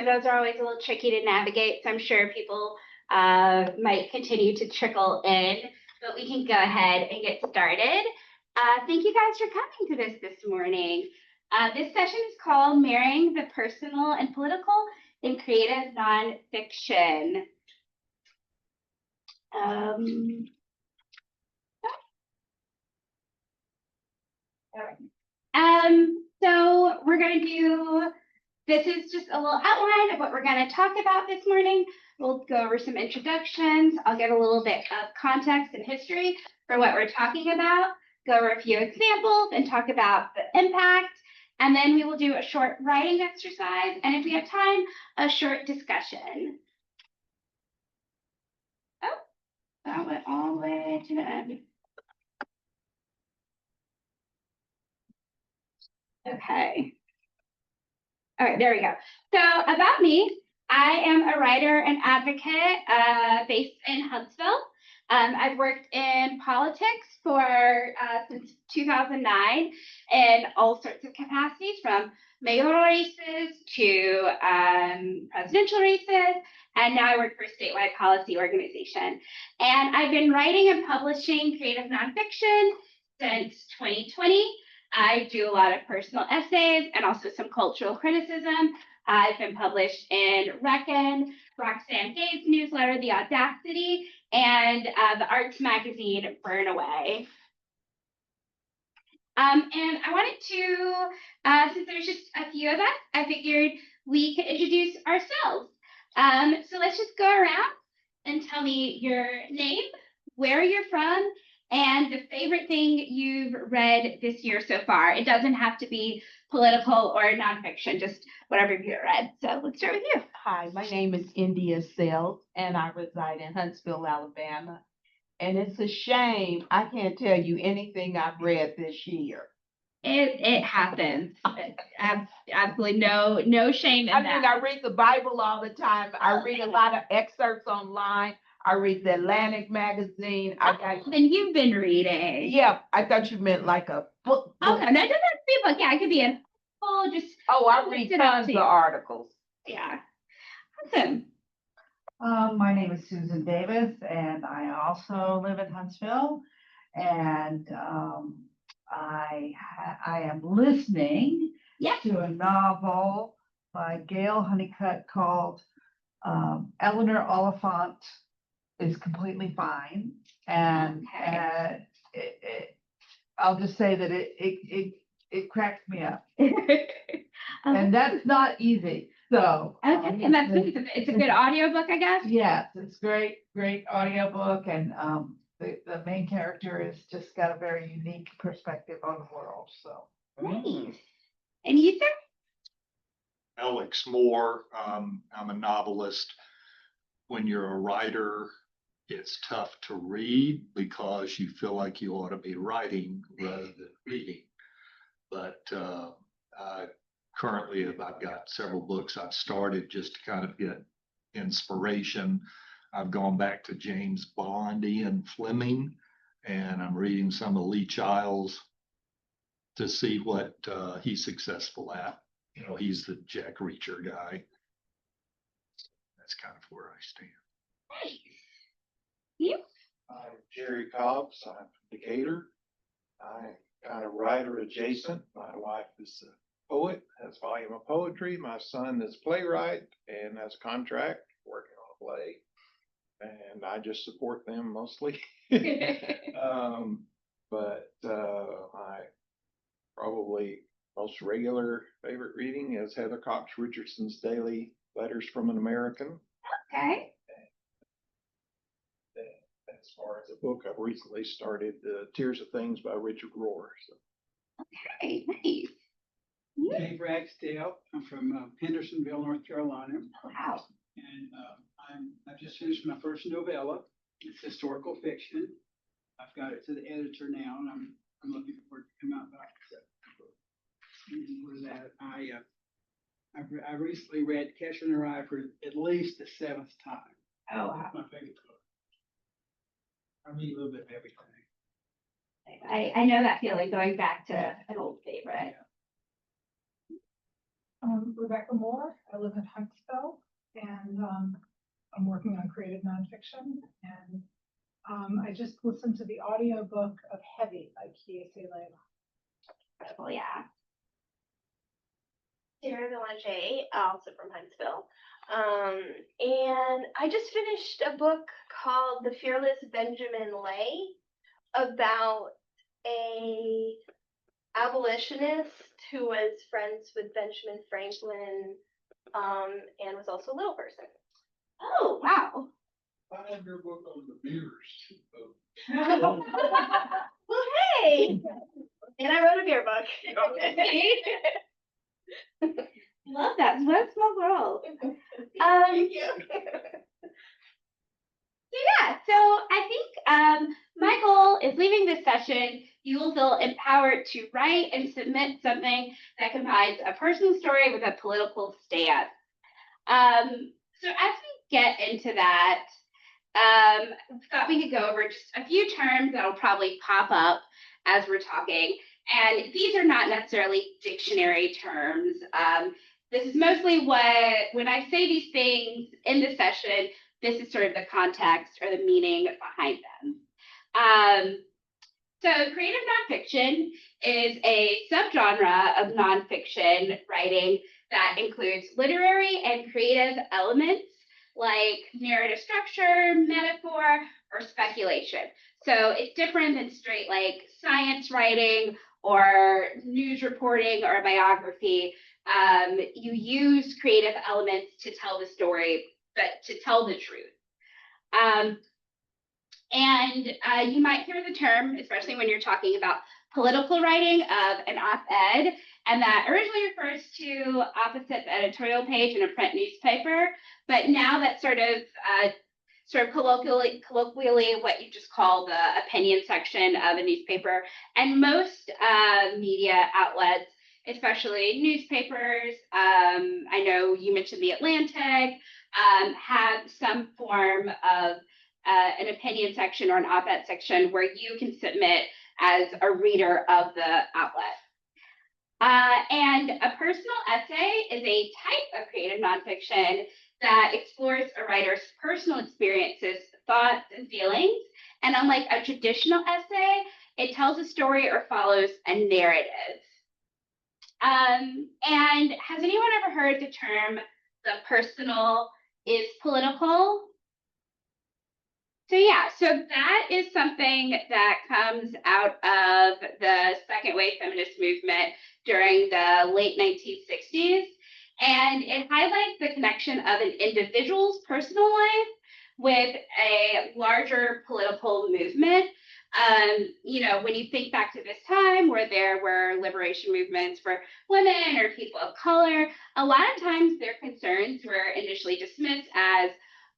so those are always a little tricky to navigate. So I'm sure people might continue to trickle in, but we can go ahead and get started. Thank you guys for coming to this morning. This session is called Marrying the Personal and Political in Creative Nonfiction. So we're going to do, this is just a little outline of what we're going to talk about this morning. We'll go over some introductions. I'll give a little bit of context and history for what we're talking about, go over a few examples and talk about the impact. And then we will do a short writing exercise. And if we have time, a short discussion. Oh, that went all the way to the end. Okay. All right, there we go. So about me, I am a writer and advocate based in Huntsville. I've worked in politics for since 2009 in all sorts of capacities, from mayoral races to presidential races, and now I work for a statewide policy organization. And I've been writing and publishing creative nonfiction since 2020. I do a lot of personal essays and also some cultural criticism. I've been published in Roxane Gay's newsletter, The Audacity, and the arts magazine, Burnaway. And I wanted to, since there's just a few of us, I figured we could introduce ourselves. So let's just go around and tell me your name, where you're from, and the favorite thing you've read this year so far. It doesn't have to be political or nonfiction, just whatever you've read. So let's start with you. Hi, my name is India Sells, and I reside in Huntsville, Alabama. And it's a shame I can't tell you anything I've read this year. It happens. Absolutely no shame in that. I mean, I read the Bible all the time. I read a lot of excerpts online. I read the Atlantic magazine. Then you've been reading. Yeah, I thought you meant like a book. Oh, no, it doesn't have to be a book. Yeah, it could be a full, just. Oh, I read tons of articles. Yeah. Awesome. My name is Susan Davis, and I also live in Huntsville. And I am listening to a novel by Gail Honeycutt called Eleanor Oliphant is Completely Fine. And I'll just say that it cracks me up. And that's not easy. So okay, and it's a good audiobook, I guess. Yes, it's great audiobook, and the main character has just got a very unique perspective on the world. So nice. And you, sir? Alex Moore. I'm a novelist. When you're a writer, it's tough to read because you feel like you ought to be writing rather than reading. But currently, I've got several books I've started just to kind of get inspiration. I've gone back to James Bond, Ian Fleming, and I'm reading some of Lee Childs to see what he's successful at. You know, he's the Jack Reacher guy. That's kind of where I stand. Nice. You? I'm Jerry Cobbs. I'm from Decatur. I'm kind of writer adjacent. My wife is a poet, has a volume of poetry. My son is a playwright and has a contract working on a play. And I just support them mostly. But my probably most regular favorite reading is Heather Cox Richardson's daily Letters from an American. Okay. As far as a book, I've recently started Tears of Things by Richard Rohr. So. Okay, nice. Dave Ragsdale. I'm from Hendersonville, North Carolina. Wow. And I've just finished my first novella. It's historical fiction. I've got it to the editor now, and I'm looking for it to come out by September. And for that, I recently read Catcher in the Rye for at least the 7th time. Oh, wow. That's my favorite book. I read a little bit of everything. I know that feeling, going back to an old favorite. Rebecca Moore. I live in Huntsville. creative nonfiction. And I just listened to the audiobook of Heavy by Kiese Layla. Oh, yeah. Sarah Belanger, also from Huntsville. And I just finished a book called The Fearless Benjamin Lay about a abolitionist who was friends with Benjamin Franklin, and was also a little person. Oh, wow. I have your book on the beers. Well, hey! And I wrote a beer book. Love that. What a small world. Thank you. Yeah, so I think my goal is leaving this session, you will feel empowered to write and submit something that combines a personal story with a political stance. So as we get into that, I thought we could go over just a few terms that'll probably pop up as we're talking. And these are not necessarily dictionary terms. This is mostly when I say these things in the session, this is sort of the context or the meaning behind them. So creative nonfiction is a subgenre of nonfiction writing that includes literary and creative elements like narrative structure, metaphor, or speculation. So it's different than straight like science writing or news reporting or biography. You use creative elements to tell the story, but to tell the truth. And you might hear the term, especially when you're talking about political writing, of an op-ed, and that originally refers to opposite the editorial page in a print newspaper, but now that's sort of colloquially what you just call the opinion section of a newspaper. And most media outlets, especially newspapers, I know you mentioned The Atlantic, have some form of an opinion section or an op-ed section where you can submit as a reader of the outlet. And a personal essay is a type of creative nonfiction that explores a writer's personal experiences, thoughts, and feelings. And unlike a traditional essay, it tells a story or follows a narrative. And has anyone ever heard the term "the personal is political"? So yeah, so that is something that comes out of the second wave feminist movement during the late 1960s. And it highlights the connection of an individual's personal life with a larger political movement. When you think back to this time where there were liberation movements for women or people of color, a lot of times their concerns were initially dismissed as,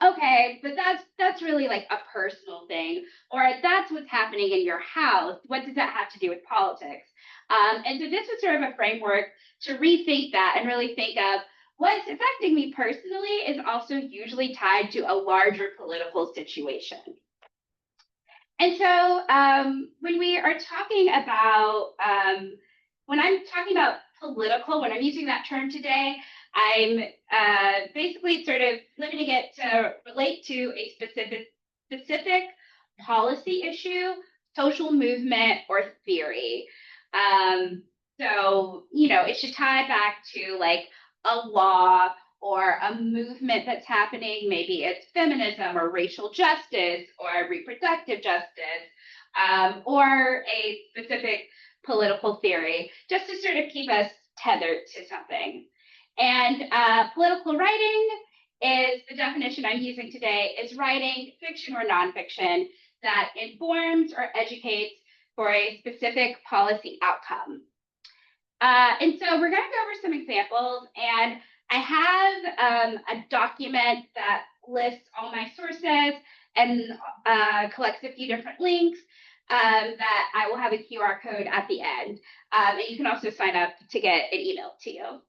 okay, but that's really like a personal thing, or that's what's happening in your house. What does that have to do with politics? And so this was sort of a framework to rethink that and really think of what's affecting me personally is also usually tied to a larger political situation. And so when we are talking about, when I'm talking about political, when I'm using that term today, I'm basically sort of limiting it to relate to a specific policy issue, social movement, or theory. So, it should tie back to like a law or a movement that's happening. Maybe it's feminism or racial justice or reproductive justice, or a specific political theory, just to sort of keep us tethered to something. And political writing is the definition I'm using today, is writing, fiction or nonfiction, that informs or educates for a specific policy outcome. And so we're going to go over some examples, and I have a document that lists all my sources and collects a few different links that I will have a QR code at the end. And you can also sign up to get it emailed to you.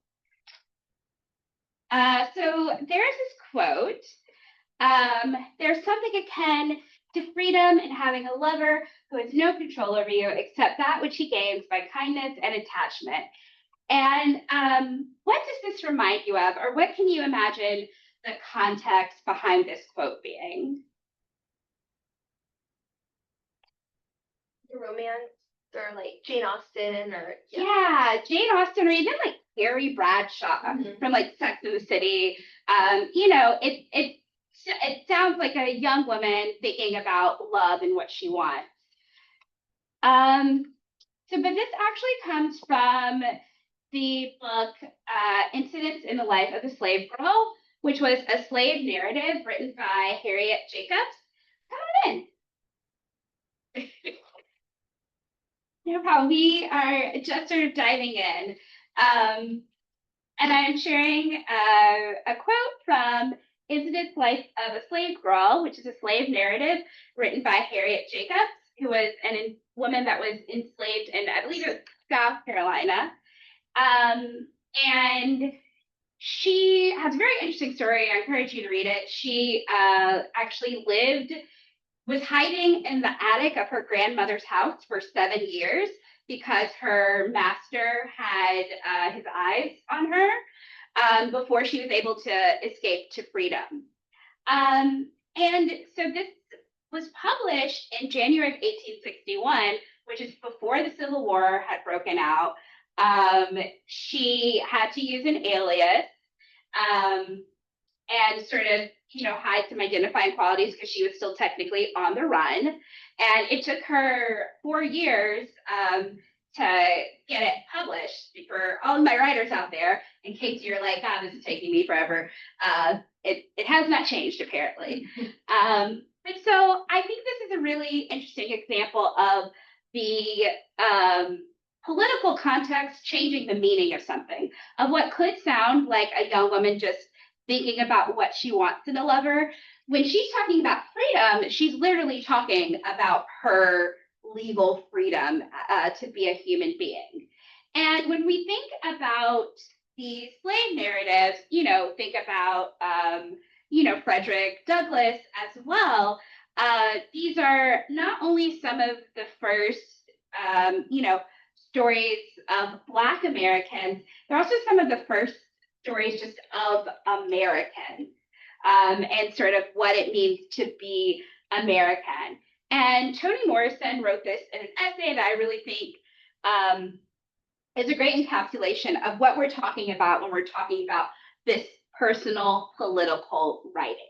So there's this quote, there's something akin to freedom in having a lover who has no control over you except that which he gains by kindness and attachment. And what does this remind you of, or what can you imagine the context behind this quote being? Romance or like Jane Austen or Yeah, Jane Austen or even like Carrie Bradshaw Mhm. from like Sex and the City. It sounds like a young woman thinking about love and what she wants. But this actually comes from the book Incidents in the Life of a Slave Girl, which was a slave narrative written by Harriet Jacobs. Come on in. No problem. We are just sort of diving in. And I'm sharing a quote from Incidents Life of a Slave Girl, which is a slave narrative written by Harriet Jacobs, who was a woman that was enslaved in, I believe it was South Carolina. And she has a very interesting story. I encourage you to read it. She actually was hiding in the attic of her grandmother's house for 7 years because her master had his eyes on her before she was able to escape to freedom. And so this was published in January of 1861, which is before the Civil War had broken out. She had to use an alias and sort of, hide some identifying qualities because she was still technically on the run. And it took her 4 years to get it published. For all of my writers out there, in case you're like, this is taking me forever, it has not changed apparently. But so I think this is a really interesting example of the political context changing the meaning of something, of what could sound like a young woman just thinking about what she wants in a lover. When she's talking about freedom, she's literally talking about her legal freedom to be a human being. And when we think about the slave narratives, think about, Frederick Douglass as well. These are not only some of the first, stories of Black Americans, they're also some of the first stories just of Americans and sort of what it means to be American. And Toni Morrison wrote this in an essay that I really think is a great encapsulation of what we're talking about when we're talking about this personal political writing.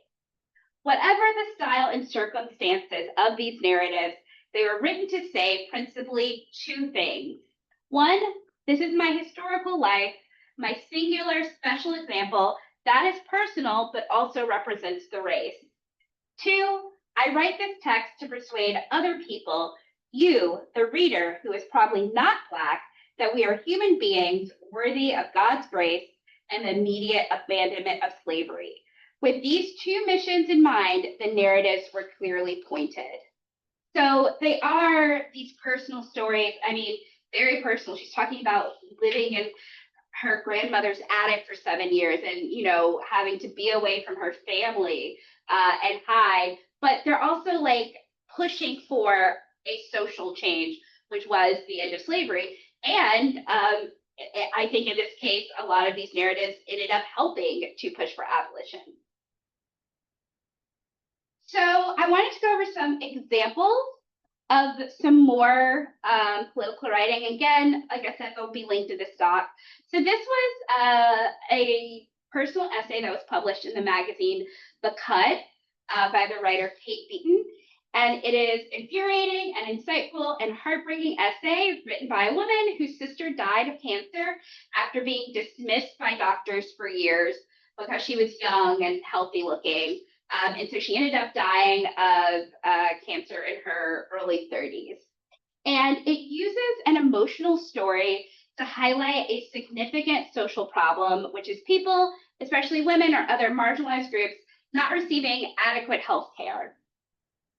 Whatever the style and circumstances of these narratives, they were written to say principally two things. One, this is my historical life, my singular special example that is personal but also represents the race. Two, I write this text to persuade other people, you, the reader who is probably not Black, that we are human beings worthy of God's grace and the immediate abandonment of slavery. With these two missions in mind, the narratives were clearly pointed. So they are these personal stories. I mean, very personal. She's talking about living in her grandmother's attic for 7 years and, having to be away from her family and hide. But they're also like pushing for a social change, which was the end of slavery. And I think in this case, a lot of these narratives ended up helping to push for abolition. So I wanted to go over some examples of some more political writing. Again, like I said, they'll be linked to this doc. So this was a personal essay that was published in the magazine The Cut by the writer Kate Beaton. And it is infuriating and insightful and heartbreaking essay written by a woman whose sister died of cancer after being dismissed by doctors for years because she was young and healthy looking. And so she ended up dying of cancer in her early 30s. And it uses an emotional story to highlight a significant social problem, which is people, especially women or other marginalized groups, not receiving adequate health care.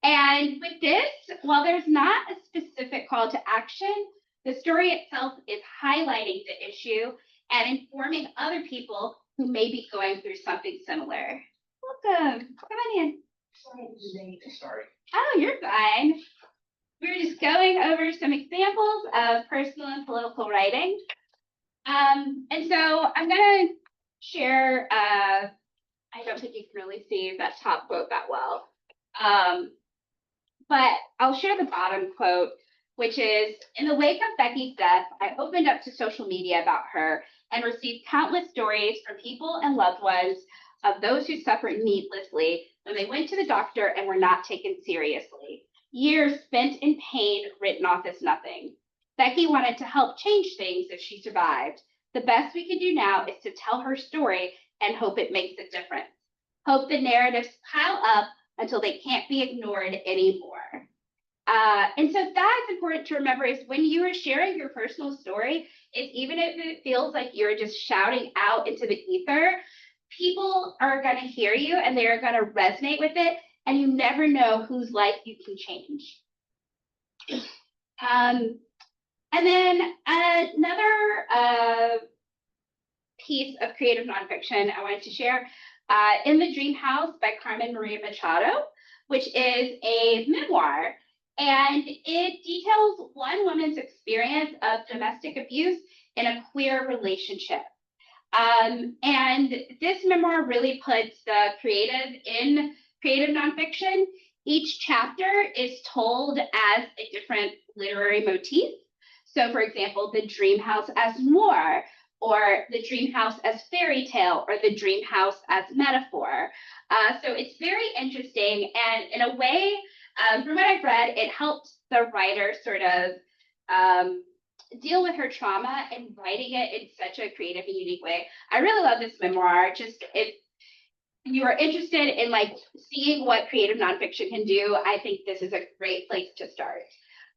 And with this, while there's not a specific call to action, the story itself is highlighting the issue and informing other people who may be going through something similar. Welcome. Come on in. Sorry. Oh, you're fine. We were just going over some examples of personal and political writing. And so I'm going to share, I don't don't think you can really see that top quote that well. But I'll share the bottom quote, which is, in the wake of Becky's death, I opened up to social media about her and received countless stories from people and loved ones of those who suffered needlessly when they went to the doctor and were not taken seriously. Years spent in pain written off as nothing. Becky wanted to help change things if she survived. The best we can do now is to tell her story and hope it makes a difference. Hope the narratives pile up until they can't be ignored anymore. And so that's important to remember, is when you are sharing your personal story, is even if it feels like you're just shouting out into the ether, people are going to hear you and they are going to resonate with it, and you never know whose life you can change. And then another piece of creative nonfiction I wanted to share, In the Dream House by Carmen Maria Machado, which is a memoir, and it details one woman's experience of domestic abuse in a queer relationship. And this memoir really puts the creative in creative nonfiction. Each chapter is told as a different literary motif. So, for example, the dream house as noir, or the dream house as fairy tale, or the dream house as metaphor. So it's very interesting, and in a way, from what I've read, it helps the writer sort of deal with her trauma and writing it in such a creative and unique way. I really love this memoir. Just if you are interested in like seeing what creative nonfiction can do, I think this is a great place to start.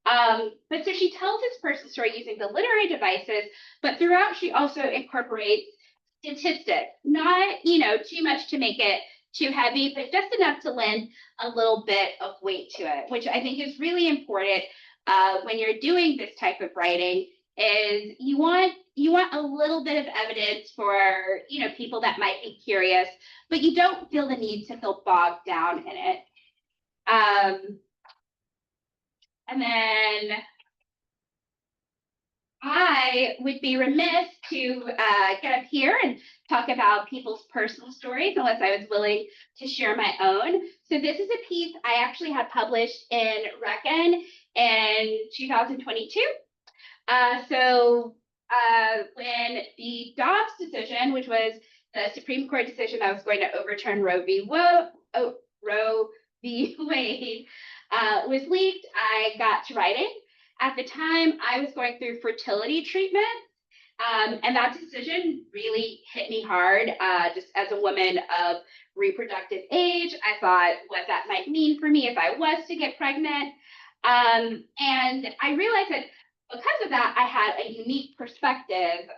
But so she tells this person's story using the literary devices, but throughout she also incorporates statistics, not, too much to make it too heavy, but just enough to lend a little bit of weight to it, which I think is really important when you're doing this type of writing. Is you want a little bit of evidence for people that might be curious, but you don't feel the need to feel bogged down in it. And then I would be remiss to get up here and talk about people's personal stories unless I was willing to share my own. So this is a piece I actually had published in Reckon in 2022. When the Dobbs decision, which was the Supreme Court decision that was going to overturn Roe v. Wade, was leaked, I got to writing. At the time, I was going through fertility treatment, and that decision really hit me hard. Just as a woman of reproductive age, I thought what that might mean for me if I was to get pregnant. And I realized that because of that, I had a unique perspective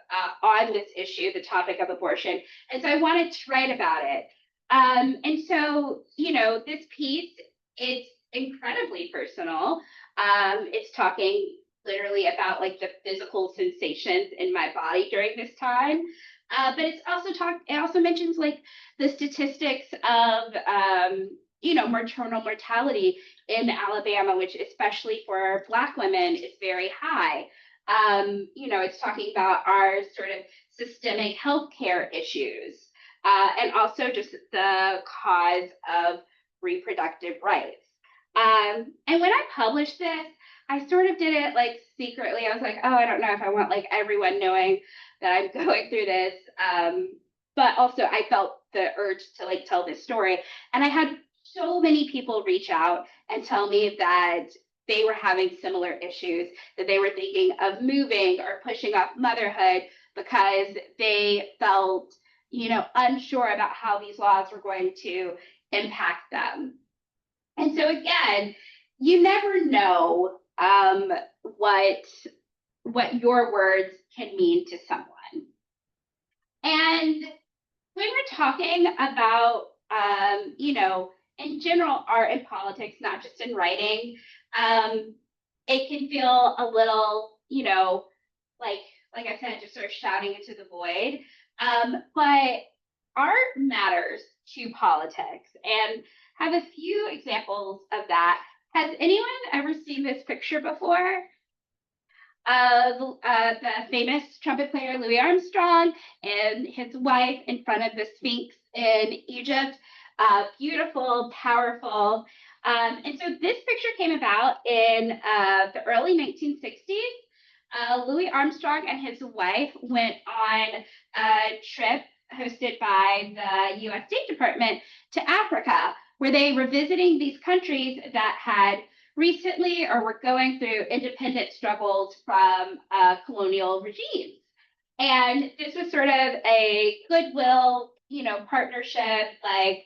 on this issue, the topic of abortion. And so I wanted to write about it. And so, this piece, it's incredibly personal. It's talking literally about like the physical sensations in my body during this time. But it also mentions like the statistics of, maternal mortality in Alabama, which especially for Black women is very high. It's talking about our sort of systemic healthcare issues, and also just the cause of reproductive rights. And when I published this, I sort of did it like secretly. I was like, oh, I don't know if I want like everyone knowing that I'm going through this. But also I felt the urge to like tell this story. And I had so many people reach out and tell me that they were having similar issues, that they were thinking of moving or pushing off motherhood because they felt, unsure about how these laws were going to impact them. And so again, you never know what your words can mean to someone. And when we're talking about, in general, art and politics, not just in writing, it can feel a little, like I said, just sort of shouting into the void. But art matters to politics, and have a few examples of that. Has anyone ever seen this picture before? The famous trumpet player Louis Armstrong and his wife in front of the Sphinx in Egypt. Beautiful, powerful. And so this picture came about in the early 1960s. Louis Armstrong and his wife went on a trip hosted by the U.S. State Department to Africa, where they were visiting these countries that had recently or were going through independent struggles from colonial regimes. And this was sort of a goodwill, partnership, like,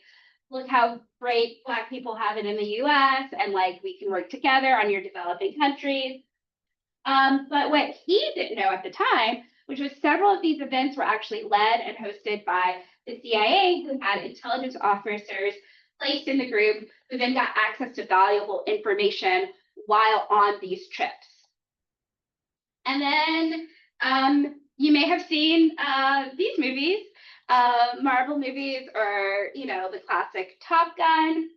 look how great Black people have it in the US, and like we can work together on your developing countries. But what he didn't know at the time, which was several of these events were actually led and hosted by the CIA, who had intelligence officers placed in the group who then got access to valuable information while on these trips. And then you may have seen these movies, Marvel movies, or the classic Top Gun.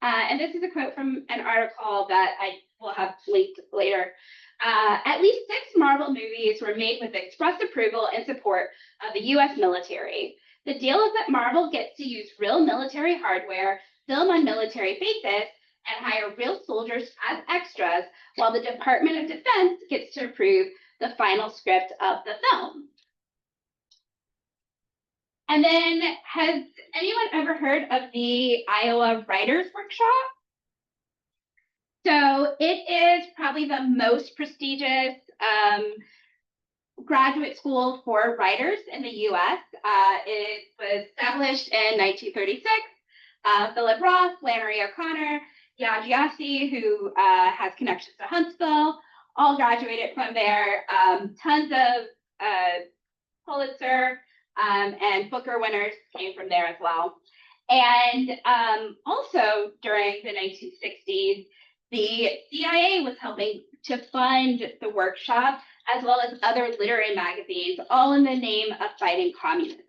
And this is a quote from an article that I will have linked later. At least 6 Marvel movies were made with express approval and support of the US military. The deal is that Marvel gets to use real military hardware, film on military bases, and hire real soldiers as extras, while the Department of Defense gets to approve the final script of the film. And then, has anyone ever heard of the Iowa Writers Workshop? So it is probably the most prestigious graduate school for writers in the U.S. It was established in 1936. Philip Roth, Flannery O'Connor, Yagyasi, who has connections to Huntsville, all graduated from there. Tons of Pulitzer and Booker winners came from there as well. And also during the 1960s, the CIA was helping to fund the workshop, as well as other literary magazines, all in the name of fighting communism.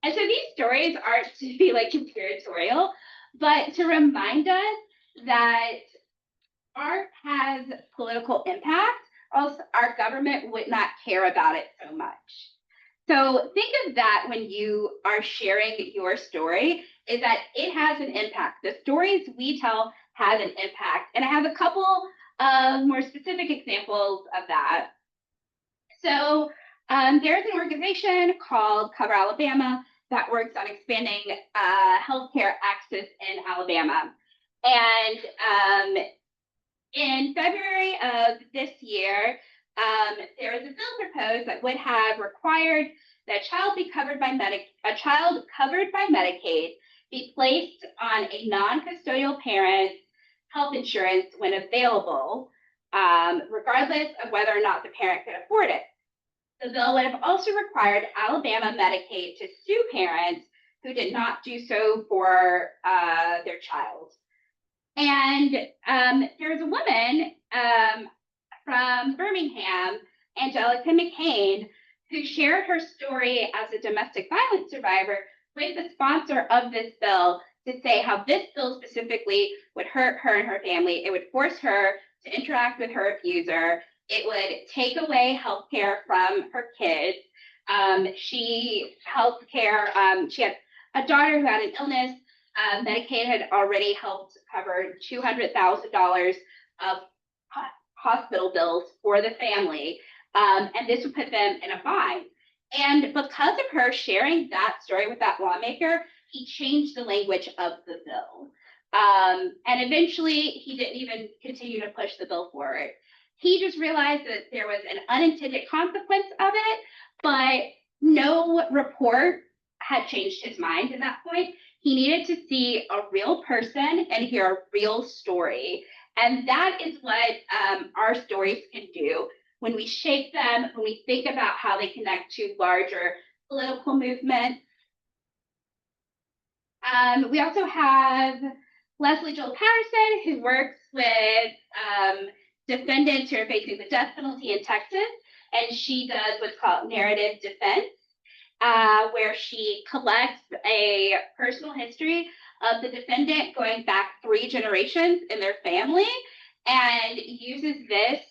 And so these stories aren't to be like conspiratorial, but to remind us that art has political impact, or else our government would not care about it so much. So think of that when you are sharing your story, is that it has an impact. The stories we tell have an impact. And I have a couple of more specific examples of that. So there's an organization called Cover Alabama that works on expanding healthcare access in Alabama. And in February of this year, there was a bill proposed that would have required that a child covered by Medicaid be placed on a non-custodial parent's health insurance when available, regardless of whether or not the parent could afford it. The bill would have also required Alabama Medicaid to sue parents who did not do so for their child. And there's a woman from Birmingham, Angelica McCain, who shared her story as a domestic violence survivor with the sponsor of this bill to say how this bill specifically would hurt her and her family. It would force her to interact with her abuser. It would take away health care from her kids. She had a daughter who had an illness. Medicaid had already helped cover $200,000 of hospital bills for the family. And this would put them in a bind. And because of her sharing that story with that lawmaker, he changed the language of the bill. And eventually, he didn't even continue to push the bill forward. He just realized that there was an unintended consequence of it, but no report had changed his mind at that point. He needed to see a real person and hear a real story. And that is what our stories can do. When we shape them, when we think about how they connect to larger political movements. We also have Leslie Joel Patterson, who works with defendants who are facing the death penalty in Texas, and she does what's called narrative defense, where she collects a personal history of the defendant going back 3 generations in their family and uses this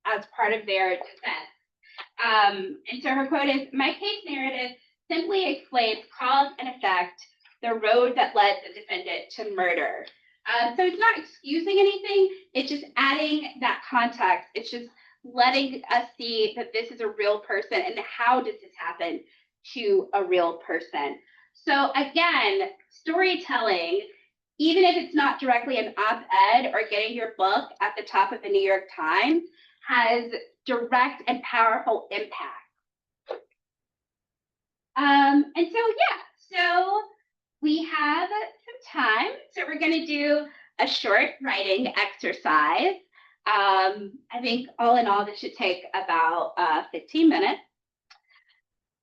as part of their defense. And so her quote is, "My case narrative simply explains cause and effect, the road that led the defendant to murder. So it's not excusing anything, it's just adding that context. It's just letting us see that this is a real person and how does this happen to a real person. So again, storytelling, even if it's not directly an op-ed or getting your book at the top of the New York Times, has direct and powerful impact. And so, yeah, so we have some time. So we're going to do a short writing exercise. I think all in all, this should take about 15 minutes.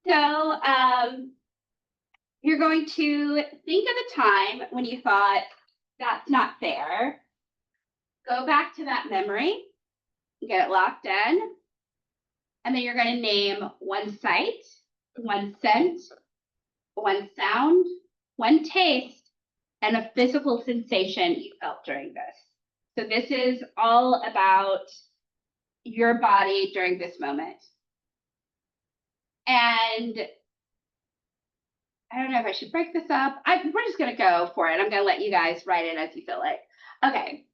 So you're going to think of a time when you thought, that's not fair. Go back to that memory, get it locked in, and then you're going to name one sight, one scent, one sound, one taste, and a physical sensation you felt during this. So this is all about your body during this moment. And I don't know if I should break this up. We're just going to go for it. I'm going to let you guys write it as you feel like. Okay.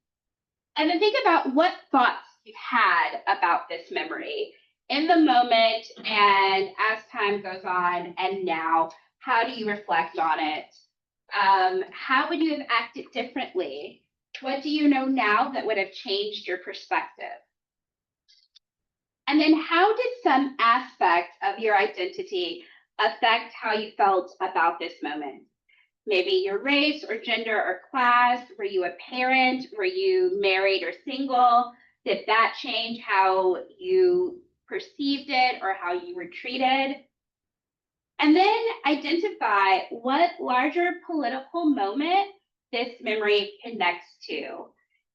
And then think about what thoughts you had about this memory in the moment and as time goes on and now. How do you reflect on it? How would you have acted differently? What do you know now that would have changed your perspective? And then how did some aspect of your identity affect how you felt about this moment? Maybe your race or gender or class. Were you a parent? Were you married or single? Did that change how you perceived it or how you were treated? And then identify what larger political moment this memory connects to.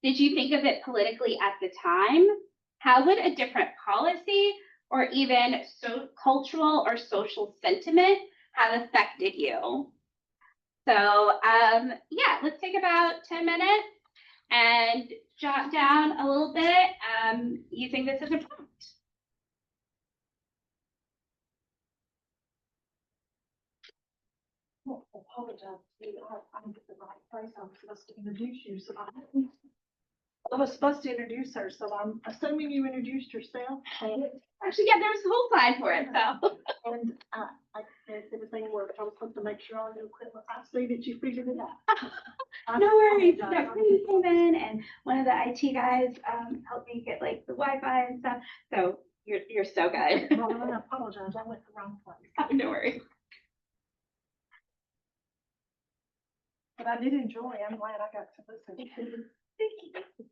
Did you think of it politically at the time? How would a different policy or even cultural or social sentiment have affected you? So yeah, let's take about 10 minutes and jot down a little bit using this as a prompt. Apologize, I'm in the right place. I'm supposed to introduce you, so I was supposed to introduce her, so I'm assuming you introduced yourself. Actually, yeah, there's a whole slide for it, so. And as everything worked, I was supposed to make sure all your equipment, I see that you figured it out. No worries. apologize. Roxane came in and one of the IT guys helped me get like the Wi-Fi and stuff. So you're so good. Well, I apologize, I went the wrong place. No worries. But I did enjoy, I'm glad I got to listen. Thank you.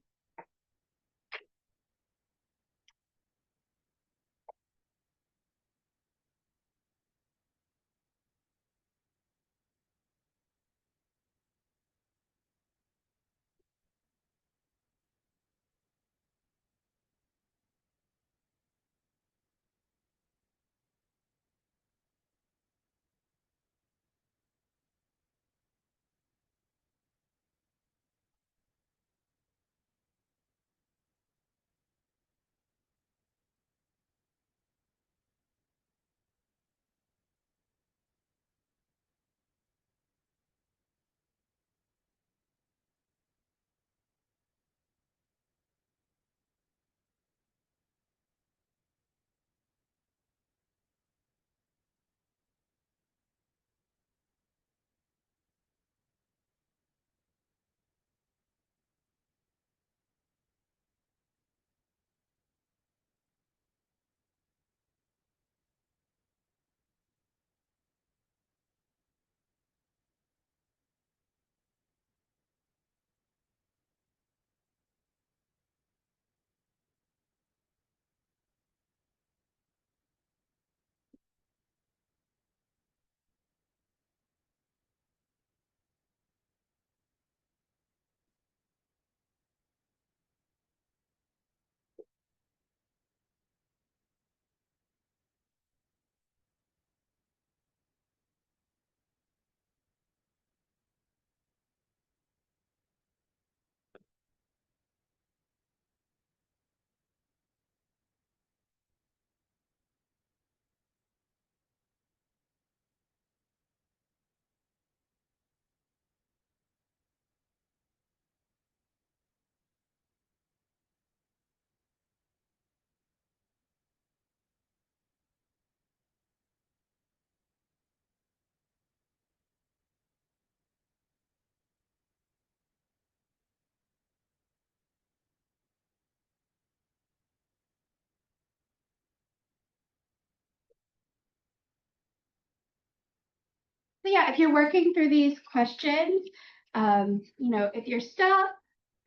So yeah, if you're working through these questions, if you're stuck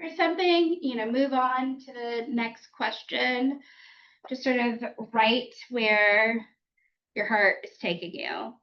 or something, move on to the next question. Just sort of write where your heart is taking you.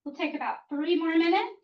We'll take about 3 more minutes.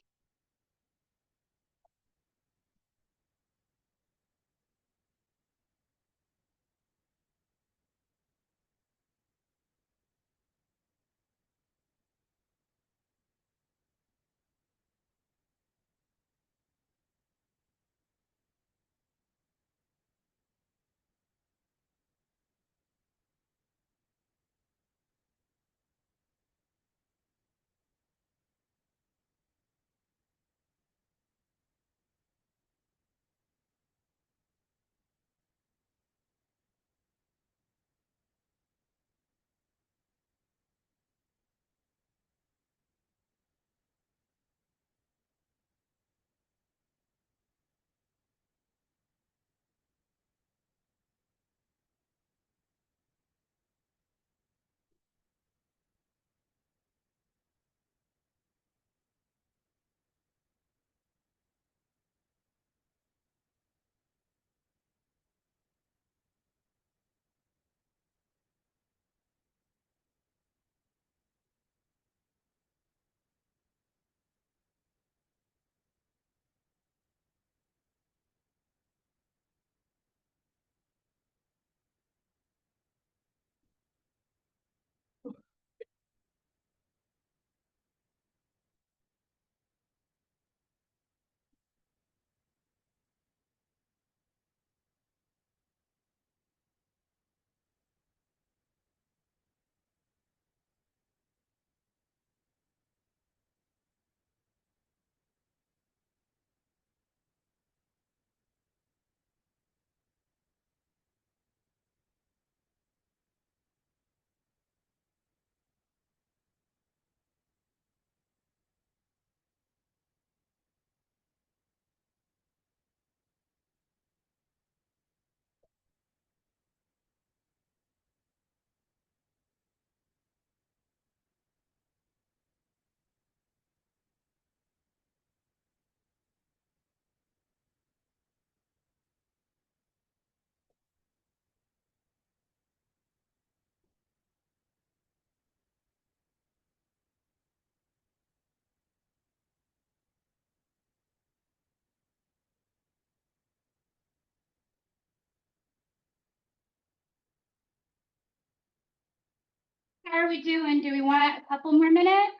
How are we doing? Do we want a couple more minutes?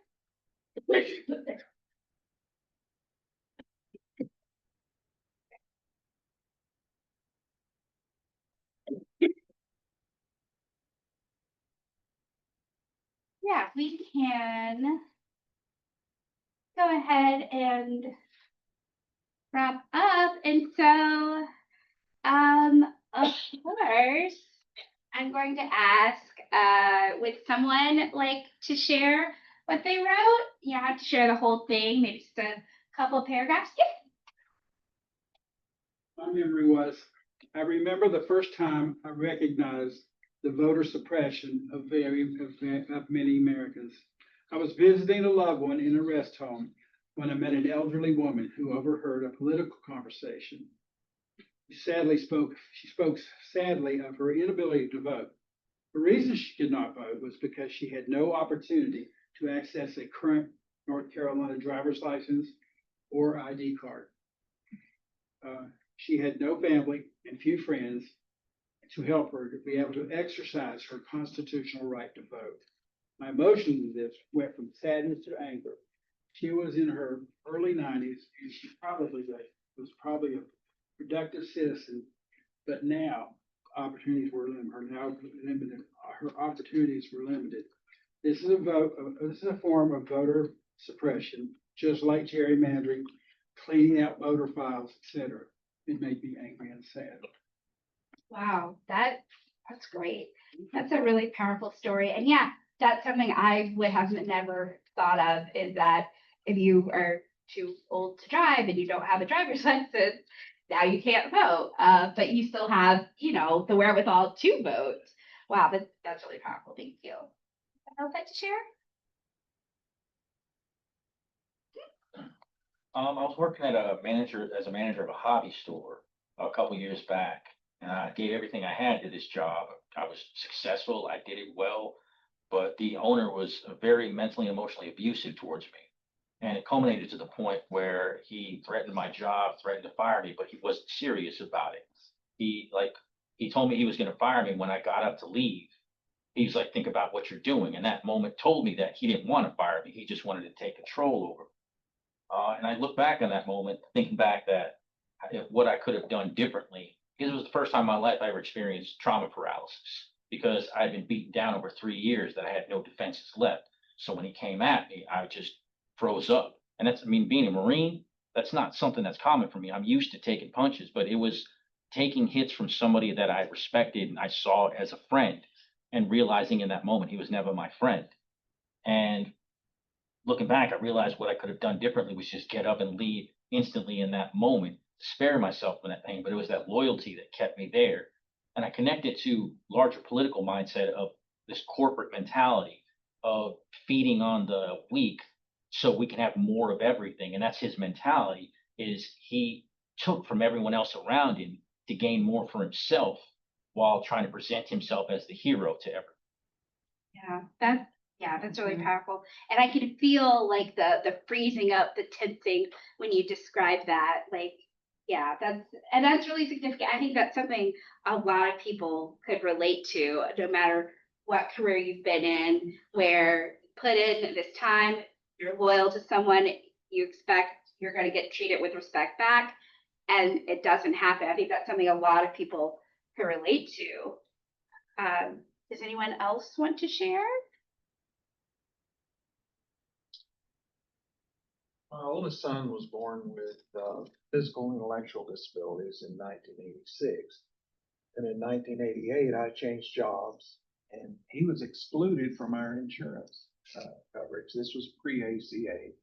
Yeah, we can go ahead and wrap up. And so, of course, I'm going to ask, would someone like to share what they wrote? You don't have to share the whole thing, maybe just a couple of paragraphs. Yes. My memory was, I remember the first time I recognized the voter suppression of many Americans. I was visiting a loved one in a rest home when I met an elderly woman who overheard a political conversation. She spoke sadly of her inability to vote. The reason she could not vote was because she had no opportunity to access a current North Carolina driver's license or ID card. She had no family and few friends to help her to be able to exercise her constitutional right to vote. My emotions in this went from sadness to anger. She was in her early 90s and she was probably a productive citizen, but now opportunities were limited. Her opportunities were limited. This is a form of voter suppression, just like gerrymandering, cleaning out voter files, etc. It made me angry and sad. Wow, that's great. That's a really powerful story. And yeah, that's something I would have never thought of, is that if you are too old to drive and you don't have a driver's license, now you can't vote. But you still have, the wherewithal to vote. Wow, that's really powerful. Thank you. Anyone else like to share? I was working as a manager of a hobby store a couple years back, and I gave everything I had to this job. I was successful. I did it well, but the owner was very mentally and emotionally abusive towards me. And it culminated to the point where he threatened my job, threatened to fire me, but he wasn't serious about it. He told me he was going to fire me when I got up to leave. He was like, think about what you're doing. And that moment told me that he didn't want to fire me. He just wanted to take control over me. And I look back on that moment, thinking back that what I could have done differently, because it was the first time in my life I ever experienced trauma paralysis, because I had been beaten down over 3 years that I had no defenses left. So when he came at me, I just froze up. And being a Marine, that's not something that's common for me. I'm used to taking punches, but it was taking hits from somebody that I respected and I saw as a friend, and realizing in that moment he was never my friend. And looking back, I realized what I could have done differently was just get up and leave instantly in that moment, spare myself from that pain. But it was that loyalty that kept me there. And I connected to larger political mindset of this corporate mentality of feeding on the weak so we can have more of everything. And that's his mentality, is he took from everyone else around him to gain more for himself while trying to present himself as the hero to everyone. That's really powerful. And I can feel like the freezing up, the tensing when you describe that. Like, yeah, that's really significant. I think that's something a lot of people could relate to, no matter what career you've been in, where put in this time, you're loyal to someone, you expect you're going to get treated with respect back, and it doesn't happen. I think that's something a lot of people can relate to. Does anyone else want to share? My oldest son was born with physical and intellectual disabilities in 1986. And in 1988, I changed jobs and he was excluded from our insurance coverage. This was pre-ACA.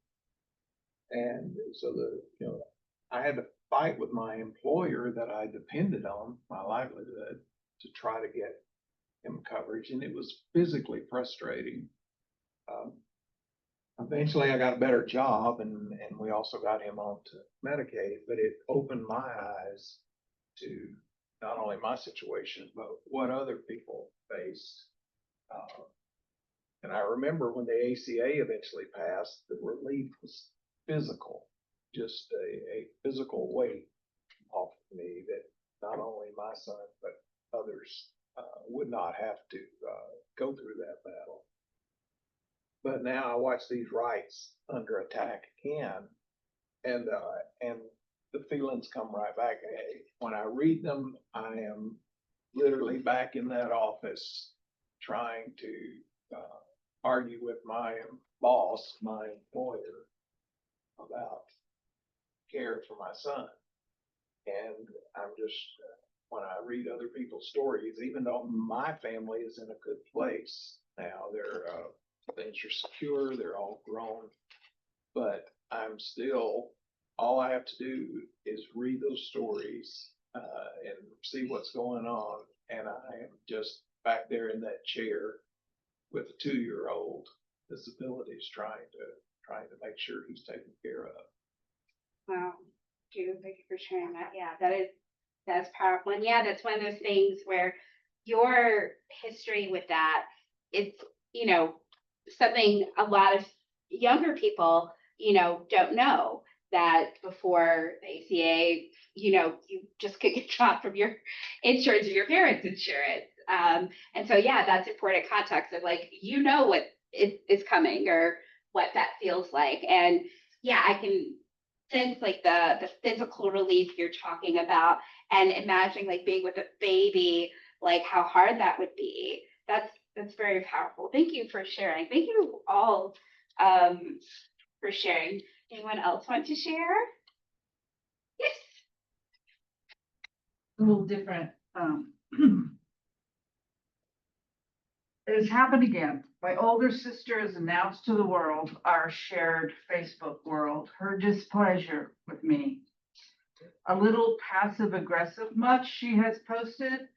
And so I had to fight with my employer that I depended on, my livelihood, to try to get him coverage. And it was physically frustrating. Eventually I got a better job and we also got him onto Medicaid, but it opened my eyes to not only my situation, but what other people face. And I remember when the ACA eventually passed, the relief was physical, just a physical weight off of me that not only my son, but others would not have to go through that battle. but now I watch these rights under attack again. And the feelings come right back. When I read them, I am literally back in that office trying to argue with my boss, my employer, about care for my son. And I'm just, when I read other people's stories, even though my family is in a good place now, things are secure, they're all grown, but I'm still, all I have to do is read those stories and see what's going on. And I am just back there in that chair with a 2-year-old disabilities trying to make sure he's taken care of. Wow. Thank you for sharing that. Yeah, that's powerful. And yeah, that's one of those things where your history with that, it's, something a lot of younger people, don't know that before the ACA, you just could get dropped from your insurance or your parents' insurance. And so, yeah, that's important context of like, what is coming or what that feels like. And yeah, I can sense like the physical relief you're talking about, and imagining like being with a baby, like how hard that would be. That's very powerful. Thank you for sharing. Thank you all for sharing. Anyone else want to share? Yes. A little different. It has happened again. My older sister has announced to the world, our shared Facebook world, her displeasure with me. A little passive aggressive much she has posted.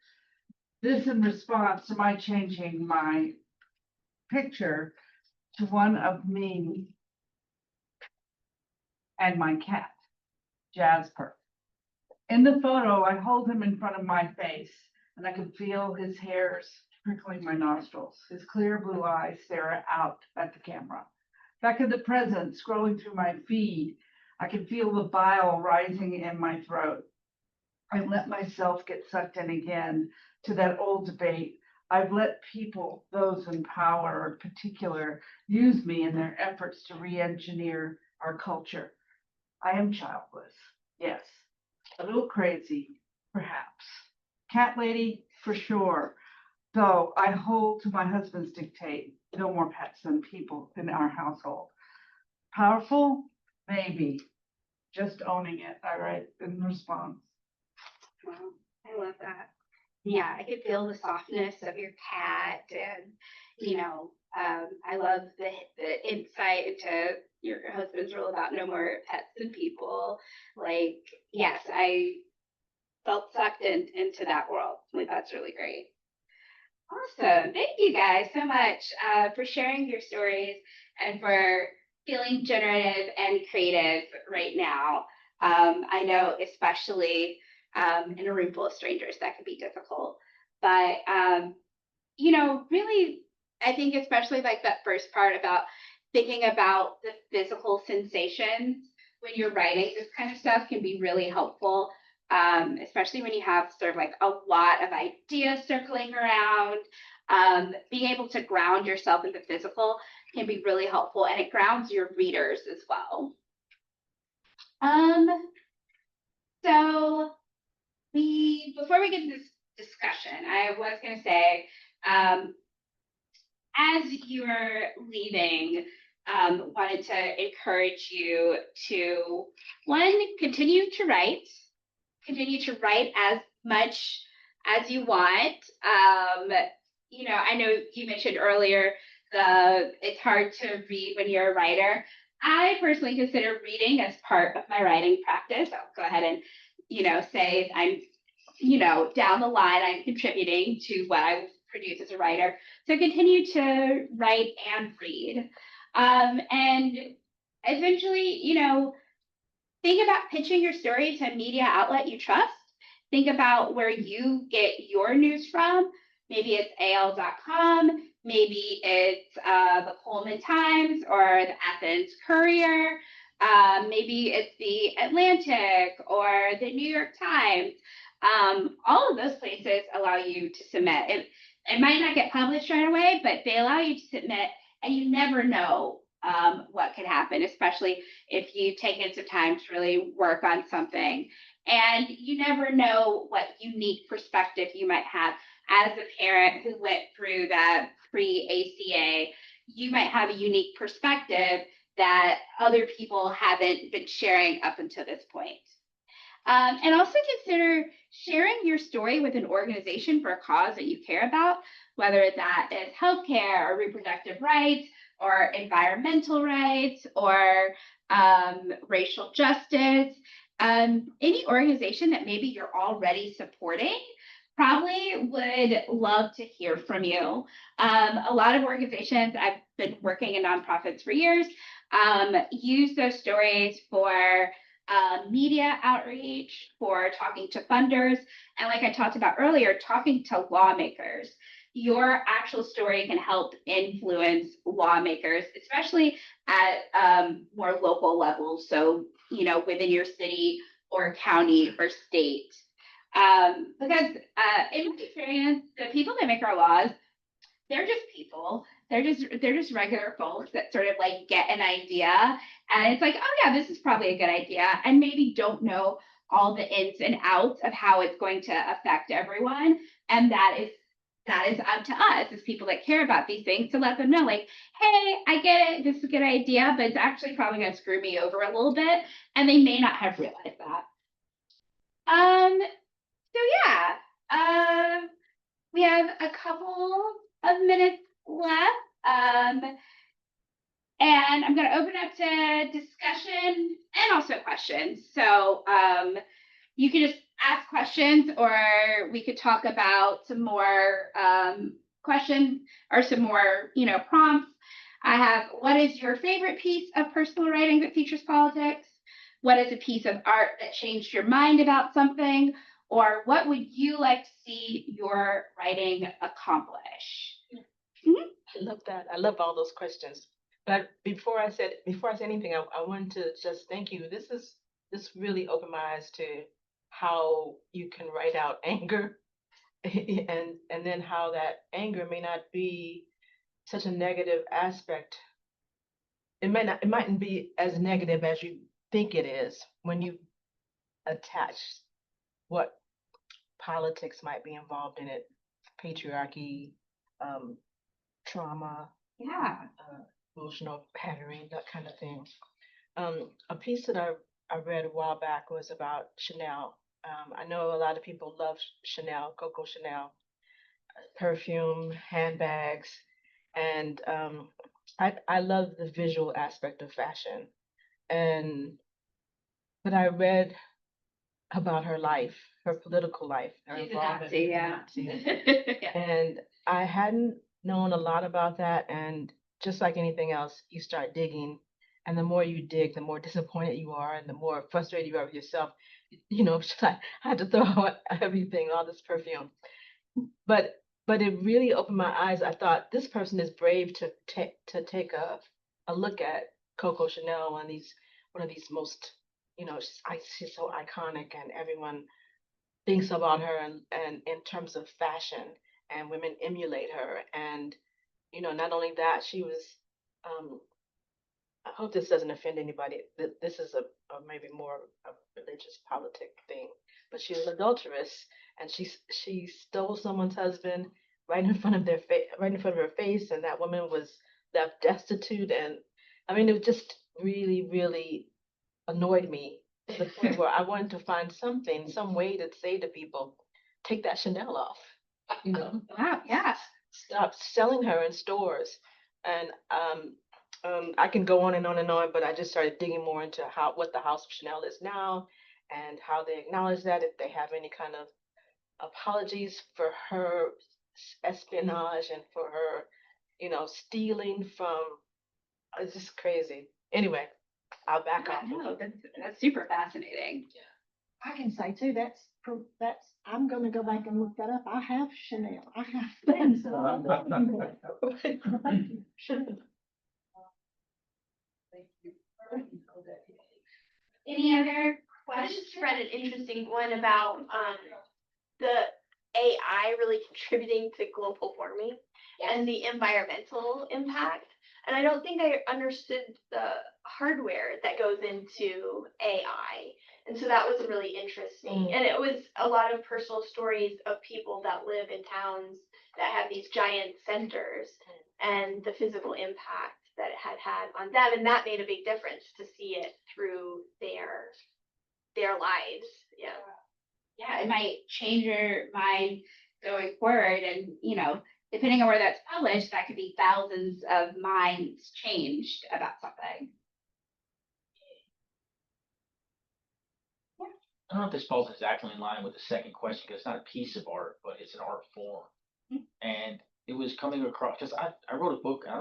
This in response to my changing my picture to one of me and my cat, Jasper. In the photo, I hold him in front of my face, and I can feel his hairs prickling my nostrils. His clear blue eyes stare out at the camera. Back in the present, scrolling through my feed, I can feel the bile rising in my throat. I let myself get sucked in again to that old debate. I've let people, those in power in particular, use me in their efforts to re-engineer our culture. I am childless, yes. A little crazy, perhaps. Cat lady, for sure. Though I hold to my husband's dictate, no more pets than people in our household. Powerful? Maybe. Just owning it, I write in response. Wow, I love that. Yeah, I could feel the softness of your cat, and I love the insight into your husband's rule about no more pets than people. Like, yes, I felt sucked into that world. Like, that's really great. Awesome. Thank you guys so much for sharing your stories and for feeling generative and creative right now. I know especially in a room full of strangers, that could be difficult. But, really, I think especially like that first part about thinking about the physical sensations when you're writing this kind of stuff can be really helpful. Especially when you have sort of like a lot of ideas circling around, being able to ground yourself in the physical can be really helpful, and it grounds your readers as well. So before we get to this discussion, I was going to say, as you're leaving, wanted to encourage you to, one, continue to write as much as you want. I know you mentioned earlier it's hard to read when you're a writer. I personally consider reading as part of my writing practice. I'll go ahead and, say I'm, down the line, I'm contributing to what I produce as a writer. So continue to write and read. And eventually, think about pitching your story to a media outlet you trust. Think about where you get your news from. Maybe it's AL.com, maybe it's the Pullman Times or the Athens Courier, maybe it's the Atlantic or the New York Times. All of those places allow you to submit. It might not get published right away, but they allow you to submit and you never know what could happen, especially if you've taken some time to really work on something. And you never know what unique perspective you might have as a parent who went through that pre-ACA. You might have a unique perspective that other people haven't been sharing up until this point. And also consider sharing your story with an organization for a cause that you care about, whether that is healthcare or reproductive rights or environmental rights or racial justice. Any organization that maybe you're already supporting probably would love to hear from you. A lot of organizations, I've been working in nonprofits for years, use those stories for media outreach, for talking to funders, and like I talked about earlier, talking to lawmakers. Your actual story can help influence lawmakers, especially at more local levels. So, you know, within your city or county or state. Because in my experience, the people that make our laws, they're just people. They're just regular folks that sort of like get an idea and it's like, oh yeah, this is probably a good idea, and maybe don't know all the ins and outs of how it's going to affect everyone. And that is up to us as people that care about these things to let them know, like, hey, I get it, this is a good idea, but it's actually probably going to screw me over a little bit, and they may not have realized that. So yeah, we have a couple of minutes left, and I'm going to open up to discussion and also questions. So you can just ask questions, or we could talk about some more questions or some more, you know, prompts. I have, what is your favorite piece of personal writing that features politics? What is a piece of art that changed your mind about something? Or what would you like to see your writing accomplish? Mm-hmm. I love that. I love all those questions. But before I say anything, I wanted to just thank you. This really opened my eyes to how you can write out anger and then how that anger may not be such a negative aspect. It mightn't be as negative as you think it is when you attach what politics might be involved in it, patriarchy, trauma, Yeah. emotional patterning, that kind of thing. A piece that I read a while back was about Chanel. I know a lot of people love Chanel, Coco Chanel, perfume, handbags, and I love the visual aspect of fashion. But I read about her life, her political life, her She's a involvement Nazi, with the yeah. Nazis. Yeah. And I hadn't known a lot about that. And just like anything else, you start digging. And the more you dig, the more disappointed you are and the more frustrated you are with yourself. You know, I had to throw out everything, all this perfume. But it really opened my eyes. I thought this person is brave to take a look at Coco Chanel, one of these most, you know, she's so iconic and everyone thinks about her and in terms of fashion, and women emulate her. And, you know, not only that, she was, I hope this doesn't offend anybody. This is a maybe more a religious politic thing, but she was an adulteress, and she stole someone's husband right in front of her face, and that woman was left destitute. And I mean, it just really, really annoyed me to the point where I wanted to find some way to say to people, take that Chanel off, you know. Wow, yeah. Stop selling her in stores. And I can go on and on and on, but I just started digging more into what the House of Chanel is now and how they acknowledge that, if they have any kind of apologies for her espionage and for her, you know, stealing from, it's just crazy. Anyway, I'll back off. No, that's super fascinating. I can say too, that's, I'm gonna go back and look that up. I have Chanel. I have things. So I'm loving that. Thank you. Any other I just questions? read an interesting one about the AI really contributing to global warming and the environmental impact. And I don't think I understood the hardware that goes into AI. And so that was really interesting. And it was a lot of personal stories of people that live in towns that have these giant centers and the physical impact that it had on them. And that made a big difference to see it through their lives. Yeah. Yeah, it might change your mind going forward, and depending on where that's published, that could be thousands of minds changed about something. I don't know if this falls exactly in line with the second question, because it's not a piece of art, but it's an art form. And it was coming across, because I wrote a book. I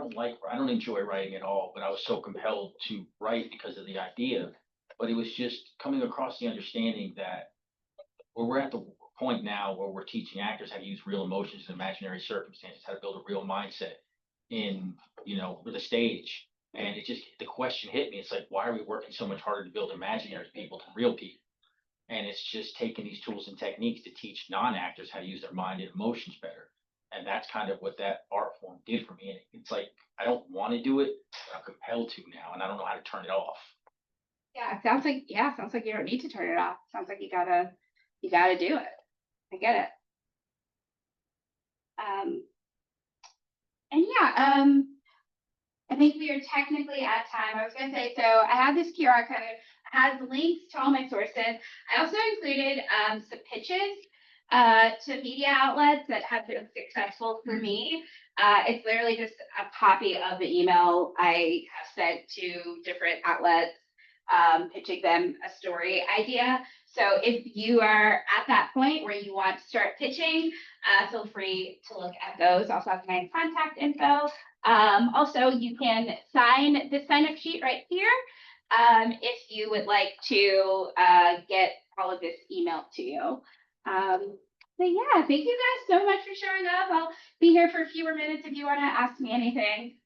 don't enjoy writing at all, but I was so compelled to write because of the idea. But it was just coming across the understanding that we're at the point now where we're teaching actors how to use real emotions in imaginary circumstances, how to build a real mindset in, for the stage. And the question hit me. It's like, why are we working so much harder to build imaginary people than real people? And it's just taking these tools and techniques to teach non-actors how to use their mind and emotions better. And that's kind of what that art form did for me. And it's like, I don't want to do it, but I'm compelled to now, and I don't know how to turn it off. Yeah, it sounds like you don't need to turn it off. Sounds like you gotta do it. I get it. I think we are technically at time. I was gonna say, so I have this QR code, it has links to all my sources. I also included some pitches to media outlets that have been successful for me. It's literally just a copy of the email I have sent to different outlets, pitching them a story idea. So if you are at that point where you want to start pitching, feel free to look at those. Also have my contact info. Also, you can sign this sign-up sheet right here if you would like to get all of this emailed to you. But yeah, thank you guys so much for showing up. I'll be here for a few more minutes if you want to ask me anything.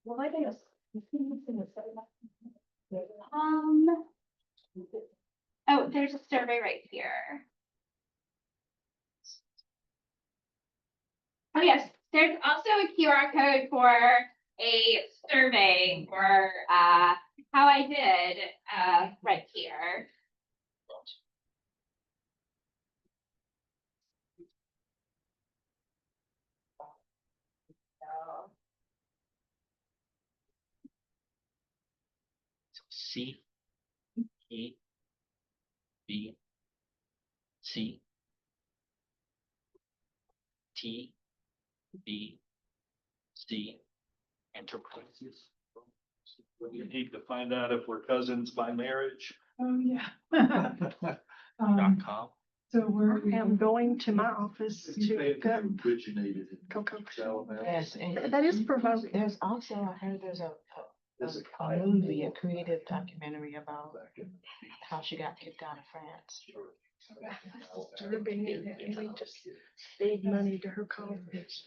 Well, I guess. Oh, there's a survey right here. Oh yes, there's also a QR code for a survey for how I did right here. C E B C T B C Enterprises. You need to find out if we're cousins by marriage. Oh, yeah. .com. So I am going to my office to go. Originated in Coco. Alabama. Yes, and That is provoking. there's also, I heard there's a movie, a creative documentary about how she got kicked out of France. They just gave money to her conference.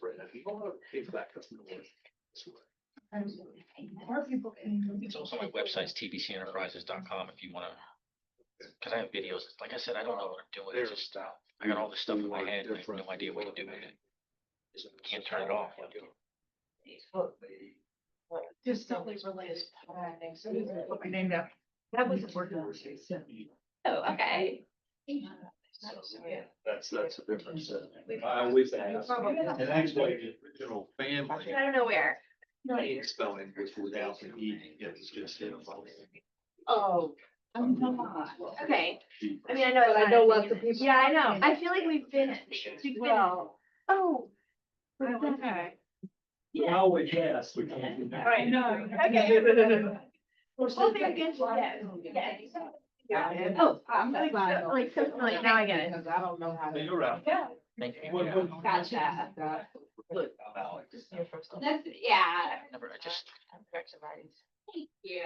More people came. It's also my website's tbcenterprises.com if you want to, because I have videos. Like I said, I don't know what I'm doing. It's just, I got all this stuff in my head and I have no idea what to do with it. Can't turn it off. Just something related. Put my name down. That was working. Oh, okay. That's a difference. I always ask. And actually, the original family I don't know where. spelling was without the E. It was just in. Oh. Okay. I mean, I know. But I know lots of people. Yeah, I know. I feel like we've been. Well. Oh. Okay. We always ask. We can't do that. Right, no. Okay. Well, very good. Yeah. Yeah. Oh, Like something like, now I get it. Because I don't know how to. You're right. Yeah. Thank you. gotcha. This is your first time. That's, yeah. Never, I just, Thank you.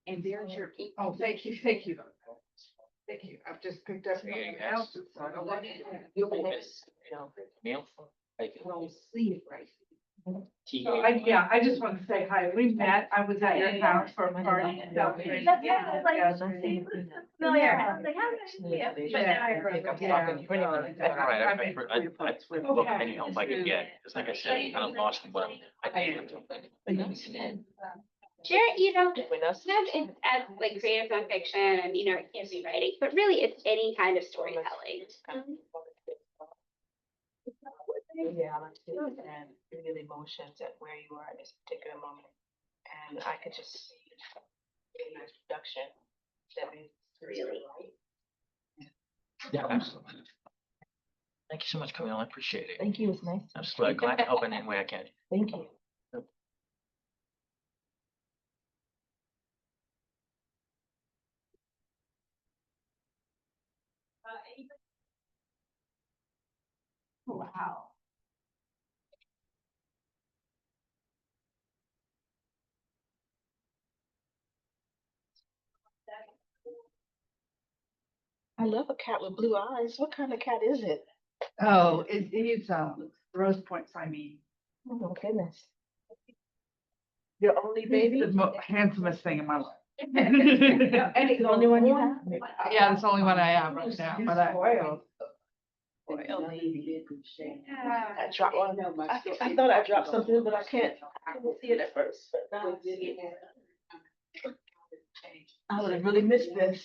And there's your, oh, thank you. Thank you. I've just picked up. Yeah, you something have. else, so I don't want to. You'll miss, you know, Neil? Thank you. we'll see it right. I just want to say hi. We met, I was at your house for a party. Celebrating. Yeah, I was like, Yeah. "Hey, this is familiar." I was like, "How did I see you?" But now I Yeah. remember. That's all right. I look any help I can get, because like I said, I'm kind of lost in what I did. Jared, you know, Between us. sometimes it's as like creative nonfiction and, you know, it can be writing, but really it's any kind of storytelling. Reality and real emotions at where you are at this particular moment. And I could just see a nice production that is really right. Yeah, absolutely. Thank you so much, Camille. I appreciate it. Thank you, it's nice. I'm just glad to help in any way I can. Thank you. Wow. I love a cat with blue eyes. What kind of cat is it? Oh, he's Rose Point Siamese. Oh my goodness. Your only He's baby? the handsomest thing in my life. And he's the only one you have? Yeah, that's the only one I have right now, but I. I dropped one. I thought I dropped something, but I couldn't see it at first. But now I see it. I would have really missed this.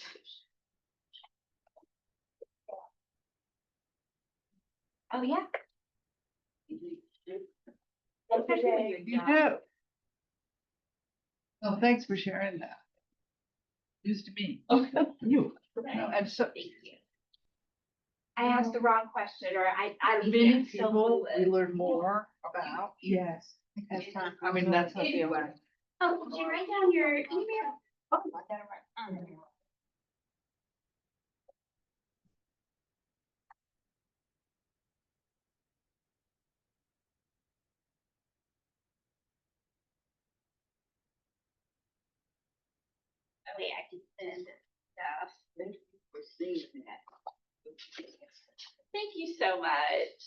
Oh, yeah. You do. Oh, thanks for sharing that. News to me. You. No, and so Thank you. I asked the wrong question or I many was so people we clueless. learn more about. Yes. As time, I mean, that's how the way. Oh, did you write down your email? Oh, I got it right. Oh, wait, I can send stuff. Thank you for seeing that. Thank you so much.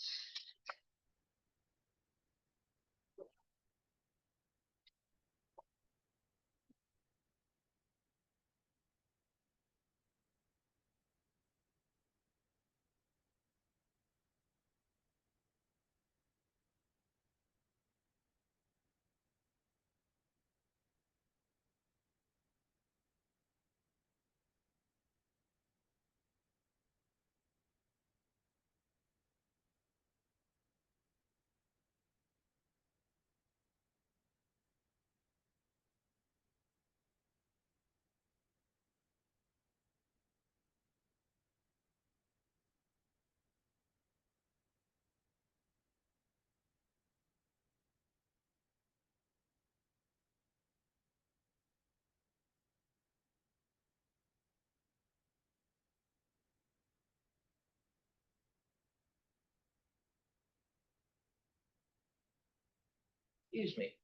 Excuse me.